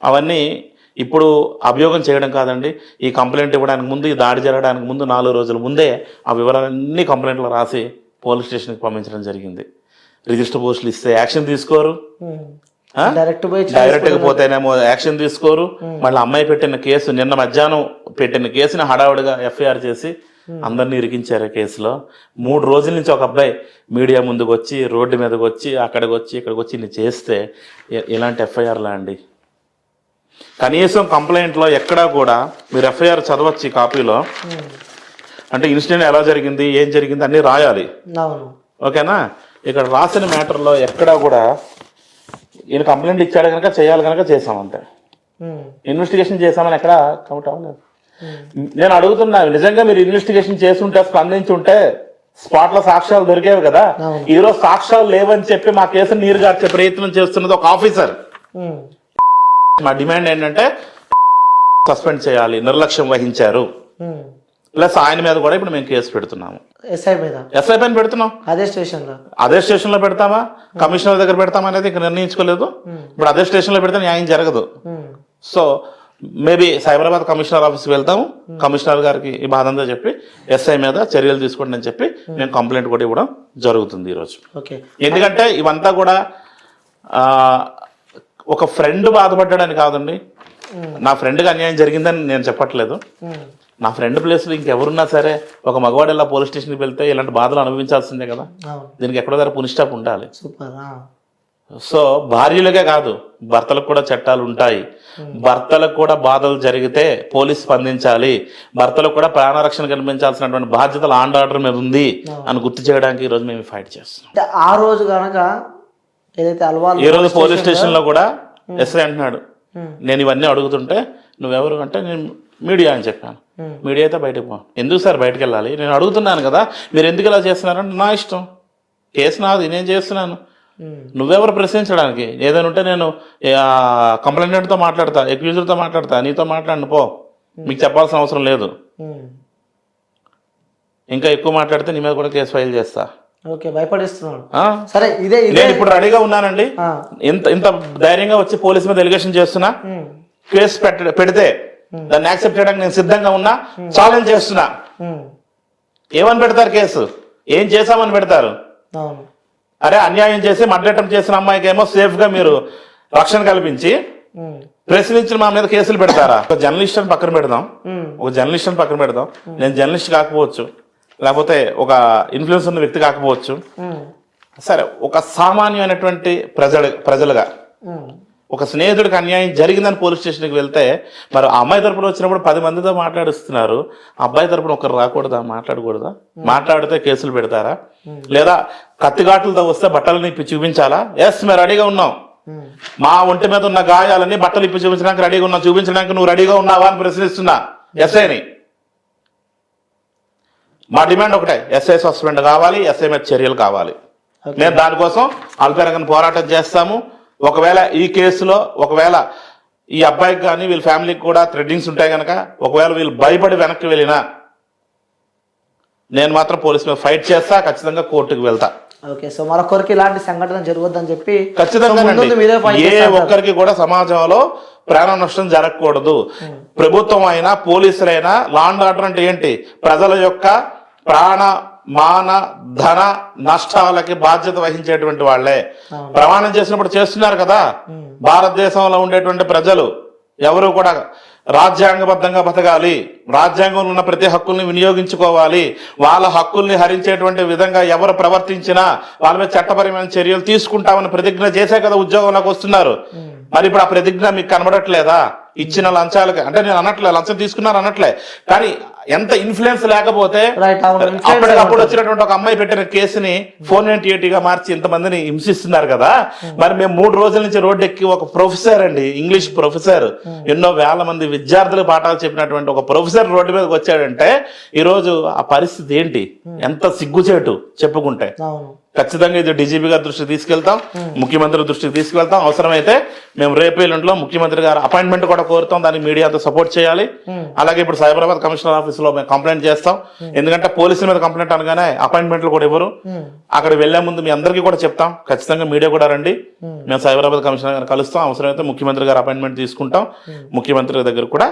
అవన్నీ ఇప్పుడు అభియోగం చేయడం కాదండి, ఈ కంప్లైంట్ ఇవ్వడానికి ముందు, ఈ దాడి జరగడానికి ముందు 4 రోజుల ముందే ఆ వివరాలన్నీ కంప్లైంట్లో రాసి పోలీస్ స్టేషన్కి పంపించడం జరిగింది. రిజిస్టర్ పోస్టులు ఇస్తే యాక్షన్ తీసుకోరు, డైరెక్ట్గా పోతేనేమో యాక్షన్ తీసుకోరు. మళ్ళీ అమ్మాయి పెట్టిన కేసు, నిన్న మధ్యాహ్నం పెట్టిన కేసుని హడావుడిగా ఎఫ్ఐఆర్ చేసి అందరినీ ఇరికించారు కేసులో. 3 రోజుల నుంచి ఒక అబ్బాయి మీడియా ముందుకు వచ్చి, రోడ్డు మీదకి వచ్చి, అక్కడికి వచ్చి, ఇక్కడికి వచ్చి ఇన్ని చేస్తే ఇలాంటి ఎఫ్ఐఆర్లా అండి? కనీసం కంప్లైంట్లో ఎక్కడా కూడా మీరు ఎఫ్ఐఆర్ చదవచ్చు ఈ కాపీలో, అంటే ఇన్సిడెంట్ ఎలా జరిగింది, ఏం జరిగింది అన్నీ రాయాలి, ఓకేనా? ఇక్కడ రాసిన మ్యాటర్లో ఎక్కడా కూడా ఈయన కంప్లైంట్ ఇచ్చాడు కనుక చేయాలి కనుక చేసామంతే, ఇన్వెస్టిగేషన్ చేసామని ఎక్కడ కౌంట్ అవ్వలేదు. నేను అడుగుతున్నా, నిజంగా మీరు ఇన్వెస్టిగేషన్ చేస్తుంటే, స్పందించుంటే స్పాట్లో సాక్ష్యాలు దొరికేవి కదా. ఈరోజు సాక్ష్యాలు లేవని చెప్పి మా కేసును నీరుగార్చే ప్రయత్నం చేస్తున్నది ఒక ఆఫీసర్. మా డిమాండ్ ఏంటంటే సస్పెండ్ చేయాలి, నిర్లక్ష్యం వహించారు. ప్లస్ ఆయన మీద కూడా ఇప్పుడు మేము కేసు పెడుతున్నాము, ఎస్ఐ పైన పెడుతున్నాం. అదే స్టేషన్లో పెడతామా, కమిషనర్ దగ్గర పెడతామా అనేది ఇంకా నిర్ణయించుకోలేదు. ఇప్పుడు అదే స్టేషన్లో పెడితే న్యాయం జరగదు. సో మేబీ సైబరాబాద్ కమిషనర్ ఆఫీస్కి వెళ్తాము, కమిషనర్ గారికి ఈ బాధ అంతా చెప్పి ఎస్ఐ మీద చర్యలు తీసుకోండి అని చెప్పి నేను కంప్లైంట్ కూడా ఇవ్వడం జరుగుతుంది ఈరోజు. ఎందుకంటే ఇవంతా కూడా ఒక ఫ్రెండ్ బాధపడ్డాడని కాదండి, నా ఫ్రెండ్కి అన్యాయం జరిగిందని నేను చెప్పట్లేదు. నా ఫ్రెండ్ ప్లేస్లో ఇంకెవరున్నా సరే ఒక మగవాడు ఇలా పోలీస్ స్టేషన్కి వెళ్తే ఇలాంటి బాధలు అనుభవించాల్సిందే కదా. దీనికి ఎక్కడో దగ్గర పునిస్టాప్ ఉండాలి. సో భార్యలకే కాదు, భర్తలకు కూడా చట్టాలు ఉంటాయి. భర్తలకు కూడా బాధలు జరిగితే పోలీస్ స్పందించాలి, భర్తలకు కూడా ప్రాణరక్షణ కల్పించాల్సినటువంటి బాధ్యతలు ఆన్ ఆర్డర్ మీద ఉంది అని గుర్తు చేయడానికి ఈరోజు మేము ఫైట్ చేస్తున్నాం. ఆ రోజు కనుక ఏదైతే ఈ రోజు పోలీస్ స్టేషన్ లో కూడా ఎస్ఐ అంటున్నాడు, నేను ఇవన్నీ అడుగుతుంటే నువ్వెవరు అంటే నేను మీడియా అని చెప్పాను. మీడియా అయితే బయటకు పో. ఎందుకు సార్ బయటకు వెళ్ళాలి, నేను అడుగుతున్నాను కదా, మీరు ఎందుకు ఇలా చేస్తున్నారంటే నా ఇష్టం, కేసు నాది, నేను చేస్తున్నాను, నువ్వెవరు ప్రశ్నించడానికి? ఏదైనా ఉంటే నేను కంప్లైంట్తో మాట్లాడతా, అక్యూజర్తో మాట్లాడతా, నీతో మాట్లాడిన పో, మీకు చెప్పాల్సిన అవసరం లేదు. ఇంకా ఎక్కువ మాట్లాడితే నీ మీద కూడా కేసు ఫైల్ చేస్తా. నేను ఇప్పుడు రెడీగా ఉన్నానండి, ఇంత ధైర్యంగా వచ్చి పోలీస్ మీద ఎలిగేషన్ చేస్తున్నా, కేసు పెడితే దాన్ని యాక్సెప్ట్ చేయడానికి నేను సిద్ధంగా ఉన్నా, ఛాలెంజ్ చేస్తున్నా. ఏమని పెడతారు కేసు, ఏం చేశామని పెడతారు? అరే అన్యాయం చేసి మర్డర్ అటెంప్ట్ చేసిన అమ్మాయికి ఏమో సేఫ్ గా మీరు రక్షణ కల్పించి ప్రశ్నించిన మా మీద కేసులు పెడతారా? ఒక జర్నలిస్ట్ అని పక్కన పెడదాం, నేను జర్నలిస్ట్ కాకపోవచ్చు, లేకపోతే ఒక ఇన్ఫ్లుయెన్స్ ఉన్న వ్యక్తి కాకపోవచ్చు, సరే ఒక సామాన్యమైనటువంటి ప్రజలుగా ఒక స్నేహితుడికి అన్యాయం జరిగిందని పోలీస్ స్టేషన్కి వెళ్తే మరి ఆ అమ్మాయి తరపున వచ్చినప్పుడు 10 మందితో మాట్లాడిస్తున్నారు, అబ్బాయి తరపున ఒకరు రాకూడదా, మాట్లాడకూడదా? మాట్లాడితే కేసులు పెడతారా? లేదా కత్తిఘాట్లతో వస్తే బట్టలని ఇప్పి చూపించాలా? ఎస్, మేము రెడీగా ఉన్నాం, మా ఒంటి మీద ఉన్న గాయాలని బట్టలు ఇప్పి చూపించడానికి రెడీగా ఉన్నాం, చూపించడానికి నువ్వు రెడీగా ఉన్నావా అని ప్రశ్నిస్తున్నా ఎస్ఐని. మా డిమాండ్ ఒకటే, ఎస్ఐ సస్పెండ్ కావాలి, ఎస్ఐ మీద చర్యలు కావాలి. నేను దానికోసం అల్పెరగని పోరాటం చేస్తాము. ఒకవేళ ఈ కేసులో ఒకవేళ ఈ అబ్బాయికి కానీ వీళ్ళ ఫ్యామిలీకి కూడా థ్రెడ్డింగ్స్ ఉంటాయి కనుక ఒకవేళ వీళ్ళు భయపడి వెనక్కి వెళ్ళినా నేను మాత్రం పోలీసు మీద ఫైట్ చేస్తా, ఖచ్చితంగా కోర్టుకు వెళ్తా. ఓకే, సో మరొకరికి ఇలాంటి సంఘటన జరగొద్దని చెప్పి ఖచ్చితంగా ఏ ఒక్కరికి కూడా సమాజంలో ప్రాణ నష్టం జరగకూడదు. ప్రభుత్వం అయినా పోలీసులైనా లా అండ్ ఆర్డర్ అంటే ఏంటి? ప్రజల యొక్క ప్రాణ మాన ధన నష్టాలకి బాధ్యత వహించేటువంటి వాళ్లే. ప్రమాణం చేసినప్పుడు చేస్తున్నారు కదా, భారతదేశంలో ఉండేటువంటి ప్రజలు ఎవరు కూడా రాజ్యాంగబద్ధంగా బతకాలి, రాజ్యాంగంలో ఉన్న ప్రతి హక్కుల్ని వినియోగించుకోవాలి, వాళ్ళ హక్కుల్ని హరించేటువంటి విధంగా ఎవరు ప్రవర్తించినా వాళ్ళ మీద చట్టపరమైన చర్యలు తీసుకుంటామని ప్రతిజ్ఞ చేసే కదా ఉద్యోగంలోకి వస్తున్నారు. మరి ఇప్పుడు ఆ ప్రతిజ్ఞ మీకు కనబడట్లేదా? ఇచ్చిన లంచాలకి అంటే నేను అనట్లే లంచం తీసుకున్నారు అనట్లే, కానీ ఎంత ఇన్ఫ్లుయెన్స్ లేకపోతే అప్పటికప్పుడు వచ్చినటువంటి ఒక అమ్మాయి పెట్టిన కేసుని 498 గా మార్చి ఇంతమందిని హింసిస్తున్నారు కదా. మరి మేము 3 రోజుల నుంచి రోడ్డు ఎక్కి ఒక ప్రొఫెసర్ అండి, ఇంగ్లీష్ ప్రొఫెసర్, ఎన్నో వేల మంది విద్యార్థులు పాఠాలు చెప్పినటువంటి ఒక ప్రొఫెసర్ రోడ్డు మీదకి వచ్చాడంటే ఈ రోజు ఆ పరిస్థితి ఏంటి? ఎంత సిగ్గుచేటు చెప్పుకుంటే. ఖచ్చితంగా ఇది డీజీపీ గారి దృష్టికి తీసుకెళ్తాం, ముఖ్యమంత్రి దృష్టికి తీసుకెళ్తాం. అవసరమైతే మేము రేపు ఎల్లుండిలో ముఖ్యమంత్రి గారు అపాయింట్మెంట్ కూడా కోరుతాం, దానికి మీడియాతో సపోర్ట్ చేయాలి. అలాగే ఇప్పుడు సైబరాబాద్ కమిషనర్ ఆఫీస్ లో మేము కంప్లైంట్ చేస్తాం, ఎందుకంటే పోలీసుల మీద కంప్లైంట్ అనగానే అపాయింట్మెంట్లు కూడా ఇవ్వరు. అక్కడ వెళ్లే ముందు మీ అందరికీ కూడా చెప్తాం, ఖచ్చితంగా మీడియా కూడా రండి, మేము సైబరాబాద్ కమిషనర్ గారిని కలుస్తాం, అవసరమైతే ముఖ్యమంత్రి గారు అపాయింట్మెంట్ తీసుకుంటాం, ముఖ్యమంత్రి దగ్గర కూడా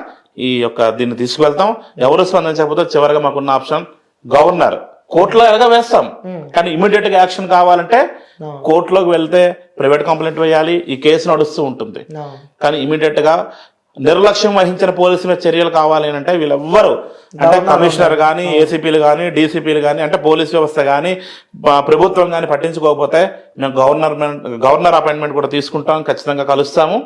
ఈ యొక్క దీన్ని తీసుకువెళ్తాం. ఎవరు స్పందించకపోతే చివరిగా మాకున్న ఆప్షన్ గవర్నర్, కోర్టులో ఎలాగా వేస్తాం, కానీ ఇమీడియట్ గా యాక్షన్ కావాలంటే కోర్టులోకి వెళ్తే ప్రైవేట్ కంప్లైంట్ వేయాలి, ఈ కేసు నడుస్తూ ఉంటుంది. కానీ ఇమీడియట్ గా నిర్లక్ష్యం వహించిన పోలీసుల చర్యలు కావాలి అంటే వీళ్ళెవ్వరు అంటే కమిషనర్ కానీ, ఏసీపీలు కానీ, డీసీపీలు కానీ, అంటే పోలీస్ వ్యవస్థ కానీ, ప్రభుత్వం కానీ పట్టించుకోకపోతే మేము గవర్నర్ అపాయింట్మెంట్ కూడా తీసుకుంటాం, ఖచ్చితంగా కలుస్తాము.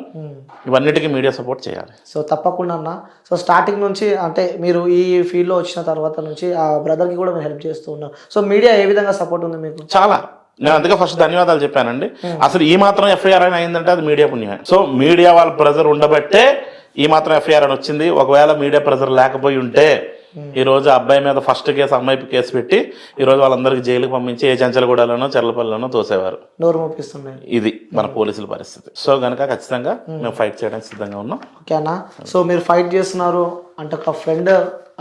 ఇవన్నిటికీ మీడియా సపోర్ట్ చేయాలి. సో తప్పకుండా అన్న. సో స్టార్టింగ్ నుంచి అంటే మీరు ఈ ఫీల్డ్లో వచ్చిన తర్వాత నుంచి ఆ బ్రదర్కి కూడా మీరు హెల్ప్ చేస్తూ ఉన్నారు. సో మీడియా ఏ విధంగా సపోర్ట్ ఉంది మీకు? చాలా. నేను అందుకే ఫస్ట్ ధన్యవాదాలు చెప్పానండి. అసలు ఈ మాత్రం ఎఫ్ఐఆర్ అని అయిందంటే అది మీడియా పుణ్యమే. సో మీడియా వాళ్ళ ప్రెజర్ ఉండబట్టే ఈ మాత్రం ఎఫ్ఐఆర్ అని వచ్చింది. ఒకవేళ మీడియా ప్రెజర్ లేకపోయి ఉంటే ఈ రోజు అబ్బాయి మీద ఫస్ట్ కేసు, అమ్మాయి కేసు పెట్టి ఈ రోజు వాళ్ళందరికీ జైలుకి పంపించి ఏ చెంచలగూడలోనో చెర్లపల్లిలోనో తోసేవారు. నోరు మోపిస్తున్నాయి. ఇది మన పోలీసుల పరిస్థితి. సో గనక ఖచ్చితంగా మేము ఫైట్ చేయడానికి సిద్ధంగా ఉన్నాం. ఓకే అన్న. సో మీరు ఫైట్ చేస్తున్నారు అంటే ఒక ఫ్రెండ్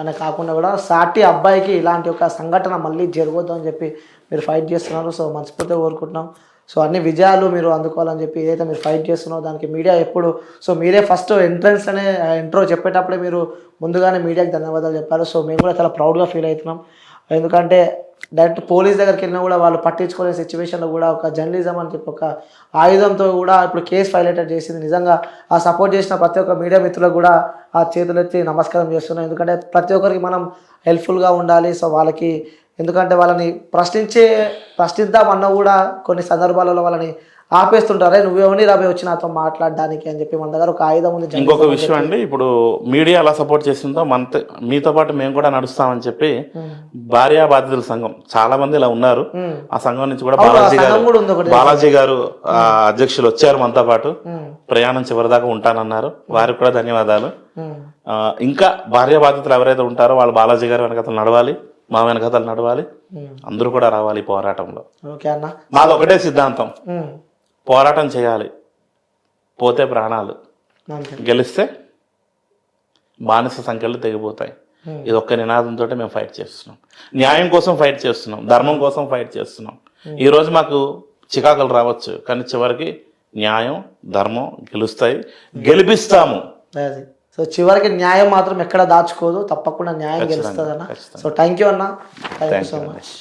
అనే కాకుండా కూడా సాటి అబ్బాయికి ఇలాంటి ఒక సంఘటన మళ్ళీ జరగొద్దు అని చెప్పి మీరు ఫైట్ చేస్తున్నారు. సో మనస్ఫూర్తిగా కోరుకుంటున్నాం. సో అన్ని విజయాలు మీరు అందుకోవాలని చెప్పి ఏదైతే మీరు ఫైట్ చేస్తున్నారో దానికి మీడియా ఎప్పుడు సో మీరే ఫస్ట్ ఎంట్రన్స్ అనే ఇంట్రో చెప్పేటప్పుడే మీరు ముందుగానే మీడియాకి ధన్యవాదాలు చెప్పారు. సో మేము కూడా చాలా ప్రౌడ్గా ఫీల్ అవుతున్నాం. ఎందుకంటే డైరెక్ట్ పోలీస్ దగ్గరికి వెళ్ళినా కూడా వాళ్ళు పట్టించుకునే సిచ్యువేషన్లో కూడా ఒక జర్నలిజం అని చెప్పి ఒక ఆయుధంతో కూడా ఇప్పుడు కేసు ఫైలేటెడ్ చేసింది. నిజంగా ఆ సపోర్ట్ చేసిన ప్రతి ఒక్క మీడియా మిత్రులకు కూడా ఆ చేతులెత్తి నమస్కారం చేస్తున్నాం. ఎందుకంటే ప్రతి ఒక్కరికి మనం హెల్ప్ఫుల్గా ఉండాలి. సో వాళ్ళకి ఎందుకంటే వాళ్ళని ప్రశ్నిద్దామన్నా కూడా కొన్ని సందర్భాలలో వాళ్ళని ఆపేస్తుంటారే, నువ్వేమని రాబోయే వచ్చి నాతో మాట్లాడడానికి అని చెప్పి మన దగ్గర ఒక ఆయుధం ఉంది. ఇంకొక విషయం అండి, ఇప్పుడు మీడియా ఎలా సపోర్ట్ చేసిందో మీతో పాటు మేము కూడా నడుస్తామని చెప్పి భార్యా బాధితుల సంఘం చాలా మంది ఇలా ఉన్నారు. ఆ సంఘం నుంచి కూడా బాలాజీ గారు అధ్యక్షులు వచ్చారు మనతో పాటు. ప్రయాణం చివరిదాకా ఉంటానన్నారు, వారికి కూడా ధన్యవాదాలు. ఇంకా భార్యా బాధితులు ఎవరైతే ఉంటారో వాళ్ళు బాలాజీ గారు వెనకతలు నడవాలి, మా వెనకతలు నడవాలి, అందరూ కూడా రావాలి పోరాటంలో. మాది ఒకటే సిద్ధాంతం, పోరాటం చేయాలి, పోతే ప్రాణాలు, గెలిస్తే బానిస సంఖ్యలు తెగిపోతాయి. ఇది ఒక్క నినాదంతో మేము ఫైట్ చేస్తున్నాం. న్యాయం కోసం ఫైట్ చేస్తున్నాం, ధర్మం కోసం ఫైట్ చేస్తున్నాం. ఈరోజు మాకు చికాకులు రావచ్చు, కానీ చివరికి న్యాయం ధర్మం గెలుస్తాయి, గెలిపిస్తాము. సో చివరికి న్యాయం మాత్రం ఎక్కడ దాచుకోదు, తప్పకుండా న్యాయం గెలుస్తుంది అన్న. సో థ్యాంక్ యూ అన్న. Thank you so much.